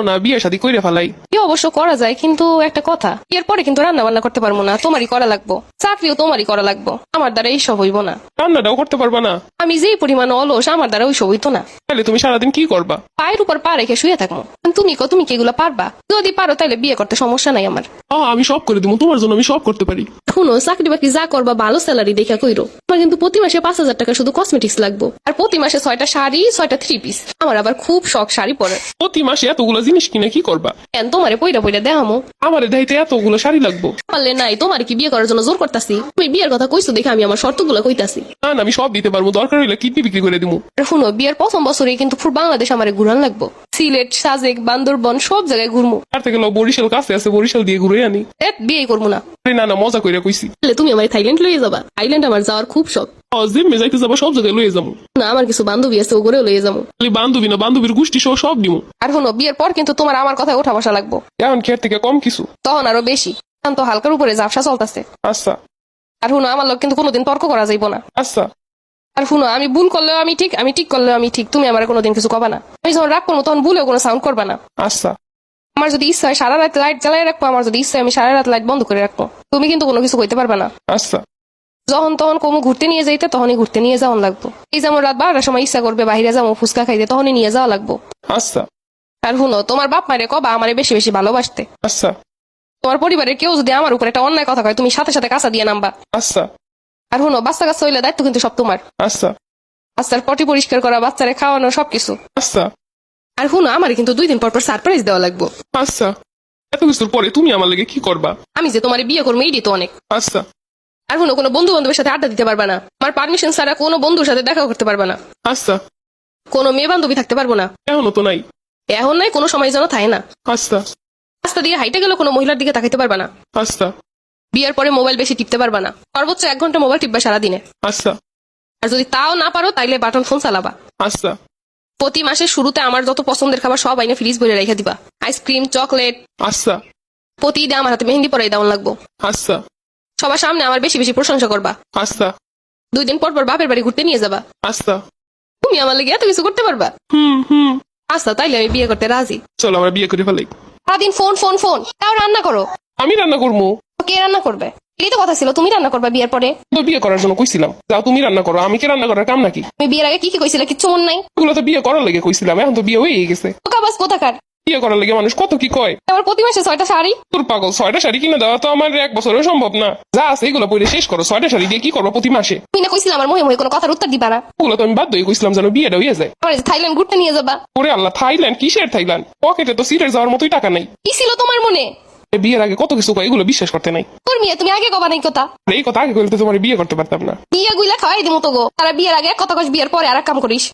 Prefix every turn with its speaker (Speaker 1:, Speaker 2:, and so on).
Speaker 1: না বিয়ে শাদী কইরে ফেলাই।
Speaker 2: বিয়ে অবশ্য করা যায়, কিন্তু একটা কথা, বিয়ের পরে কিন্তু রান্না বান্না করতে পারবো না, তোমারই করা লাগবো। চাকরিও তোমারই করা লাগবো, আমার দ্বারা এইসব হইব না।
Speaker 1: রান্নাটাও করতে পারবা না?
Speaker 2: আমি যেই পরিমাণ অলস, আমার দ্বারা ওইসব হইতো না।
Speaker 1: তাহলে তুমি সারাদিন কি করবা?
Speaker 2: পায়ের উপর পা রেখে শুয়ে থাকবো। তুমি কি এগুলো পারবা? যদি পারো তাহলে বিয়ে করতে সমস্যা নাই আমার।
Speaker 1: আমি সব করে দিব, তোমার জন্য আমি সব করতে পারি।
Speaker 2: শুনো, চাকরি বাকরি যা করবা ভালো স্যালারি দেখা কইরো। তোমার কিন্তু প্রতি মাসে 5,000 টাকা শুধু কসমেটিক্স লাগবো, আর প্রতি মাসে 6টা শাড়ি, 6টা 3 পিস। আমার আবার খুব শখ শাড়ি পরে।
Speaker 1: প্রতি মাসে এতগুলো জিনিস কিনে কি করবা?
Speaker 2: কেন, তোমারে পইরা পইরা দেখামো।
Speaker 1: আমারে দাইতে এতগুলো শাড়ি লাগবো?
Speaker 2: পারলে নাই, তোমার কি বিয়ে করার জন্য জোর করতাছি? তুমি বিয়ের কথা কইছো দেখে আমি আমার শর্তগুলো কইতাছি।
Speaker 1: না না, আমি সব দিতে পারবো, দরকার হইলে কিডনি বিক্রি করে দিবো।
Speaker 2: আর শুনো, বিয়ের প্রথম বছরে কিন্তু পুরো বাংলাদেশ আমারে ঘুরান লাগবো। সিলেট, সাজেক, বান্দরবন সব জায়গায় ঘুরমু।
Speaker 1: তার থেকে বরিশাল কাছে আছে, বরিশাল দিয়ে ঘুরে আনি।
Speaker 2: বিয়ে করবো না।
Speaker 1: না না, মজা কইরা কইছি।
Speaker 2: তাহলে তুমি আমার থাইল্যান্ড লইয়ে যাবা। থাইল্যান্ড আমার যাওয়ার খুব শখ।
Speaker 1: জিম্মে যাইতে যাবো, সব জায়গায় লইয়ে যাবো।
Speaker 2: না, আমার কিছু বান্ধবী আছে, ওগুলোও লইয়ে যাবো।
Speaker 1: খালি বান্ধবী না, বান্ধবীর গোষ্ঠী সহ সব দিব।
Speaker 2: আর শুনো, বিয়ের পর কিন্তু তোমার আমার কথায় ওঠা বসা লাগবো।
Speaker 1: এখন খের থেকে কম কিছু,
Speaker 2: তখন আরো বেশি। এখন তো হালকার উপরে ঝাপসা চলতেছে।
Speaker 1: আচ্ছা
Speaker 2: আর শুনো, আমার লোক কিন্তু কোনোদিন তর্ক করা যাইব না।
Speaker 1: আচ্ছা।
Speaker 2: আর শুনো, আমি ভুল করলেও আমি ঠিক, আমি ঠিক করলেও আমি ঠিক। তুমি আমার কোনোদিন কিছু কবা না। আমি যখন রাগ করবো তখন ভুলেও কোনো সাউন্ড করবা না।
Speaker 1: আচ্ছা
Speaker 2: আমার যদি ইচ্ছা হয় সারা রাত লাইট জ্বালাই রাখবো, আমার যদি ইচ্ছা হয় আমি সারা রাত লাইট বন্ধ করে রাখবো। তুমি কিন্তু কোনো কিছু কইতে পারবা না।
Speaker 1: আচ্ছা।
Speaker 2: যখন তখন কমু ঘুরতে নিয়ে যাইতে, তখনই ঘুরতে নিয়ে যাওয়া লাগবো। এই যেমন রাত 12টার সময় ইচ্ছা করবে বাইরে যাবো ফুচকা খাইতে, তখনই নিয়ে যাওয়া লাগবো।
Speaker 1: আচ্ছা
Speaker 2: আর শুনো, তোমার বাপ মারে কবা আমারে বেশি বেশি ভালোবাসতে।
Speaker 1: আচ্ছা
Speaker 2: তোমার পরিবারের কেউ যদি আমার উপর একটা অন্যায় কথা কয়, তুমি সাথে সাথে কাঁচা দিয়ে নামবা।
Speaker 1: আচ্ছা
Speaker 2: আর শুনো, বাচ্চা কাচ্চা হইলে দায়িত্ব কিন্তু সব তোমার।
Speaker 1: আচ্ছা
Speaker 2: বাচ্চার পটি পরিষ্কার করা, বাচ্চারে খাওয়ানো, সবকিছু।
Speaker 1: আচ্ছা
Speaker 2: আর শুনো, আমার কিন্তু 2 দিন পর পর সারপ্রাইজ দেওয়া লাগবো।
Speaker 1: আচ্ছা। এত কিছুর পরে তুমি আমার লাগে কি করবা?
Speaker 2: আমি যে তোমার বিয়ে করবো এইটি তো অনেক।
Speaker 1: আচ্ছা
Speaker 2: আর শুনো, কোনো বন্ধু বান্ধবের সাথে আড্ডা দিতে পারবা না। আমার পারমিশন ছাড়া কোনো বন্ধুর সাথে দেখা করতে পারবা না।
Speaker 1: আচ্ছা।
Speaker 2: কোনো মেয়ে বান্ধবী থাকতে পারবো না।
Speaker 1: এখনো তো নাই।
Speaker 2: এখন নাই, কোনো সময় যেন থাকে না।
Speaker 1: আচ্ছা
Speaker 2: রাস্তা দিয়ে হাইটে গেলে কোনো মহিলার দিকে তাকাইতে পারবা না।
Speaker 1: আচ্ছা
Speaker 2: বিয়ের পরে মোবাইল বেশি টিপতে পারবা না। সর্বোচ্চ 1 ঘন্টা মোবাইল টিপবা সারাদিনে।
Speaker 1: আচ্ছা
Speaker 2: আর যদি তাও না পারো তাইলে বাটন ফোন চালাবা।
Speaker 1: আচ্ছা
Speaker 2: প্রতি মাসের শুরুতে আমার যত পছন্দের খাবার সব আইনে ফ্রিজ ভরে রেখে দিবা। Ice cream, chocolate.
Speaker 1: আচ্ছা
Speaker 2: প্রতিদিন আমার হাতে মেহেন্দি পরাই দেওয়ান লাগবো।
Speaker 1: আচ্ছা
Speaker 2: সবার সামনে আমার বেশি বেশি প্রশংসা করবা।
Speaker 1: আচ্ছা
Speaker 2: 2 দিন পর পর বাপের বাড়ি ঘুরতে নিয়ে যাবা।
Speaker 1: আচ্ছা।
Speaker 2: তুমি আমার লেগে এত কিছু করতে পারবা?
Speaker 1: হুম।
Speaker 2: আচ্ছা, তাইলে আমি বিয়ে করতে রাজি।
Speaker 1: চলো আমরা বিয়ে করে ফেলাই।
Speaker 2: সারাদিন ফোন ফোন ফোন, তাও রান্না করো।
Speaker 1: আমি রান্না করবো?
Speaker 2: কে রান্না করবে? এই তো কথা ছিল, তুমি রান্না করবা বিয়ের পরে।
Speaker 1: তো বিয়ে করার জন্য কইছিলাম, যাও তুমি রান্না করো, আমি কি রান্না করার কাম নাকি?
Speaker 2: তুমি বিয়ের আগে কি কি কইছিলে কিচ্ছু মনে নাই?
Speaker 1: ওগুলো তো বিয়ে করার লেগে কইছিলাম, এখন তো বিয়ে হয়ে গেছে।
Speaker 2: বাস কোথাকার?
Speaker 1: বিয়ে করার লেগে মানুষ কত কি কয়।
Speaker 2: আমার প্রতি মাসে 6টা শাড়ি।
Speaker 1: তোর পাগল, 6টা শাড়ি কিনে দেওয়া তো আমার 1 বছরেও সম্ভব না। যা আছে এগুলো পরে শেষ করো। 6টা শাড়ি দিয়ে কি করবো প্রতি মাসে?
Speaker 2: তুমি না কইছিলাম আমার মহে মহে কোনো কথার উত্তর দিবা না।
Speaker 1: ওগুলো তো আমি বাধ্য হয়ে কইছিলাম যেন বিয়েটা হয়ে যায়।
Speaker 2: আমার যে থাইল্যান্ড ঘুরতে নিয়ে যাবা।
Speaker 1: ওরে আল্লাহ, থাইল্যান্ড? কিসের থাইল্যান্ড? পকেটে তো সিটের যাওয়ার মতোই টাকা নাই।
Speaker 2: কি ছিল তোমার মনে?
Speaker 1: বিয়ের আগে কত কিছু কয়, এগুলো বিশ্বাস করতে নাই।
Speaker 2: তোর মেয়ে, তুমি আগে কবা নাই কথা।
Speaker 1: এই কথা আগে কইলে তো তোমার বিয়ে করতে পারতাম না।
Speaker 2: বিয়ে গুইলা খাওয়াই দিমু তো গো। তারা বিয়ের আগে এক কথা কইস, বিয়ের পরে আর এক কাম করিস।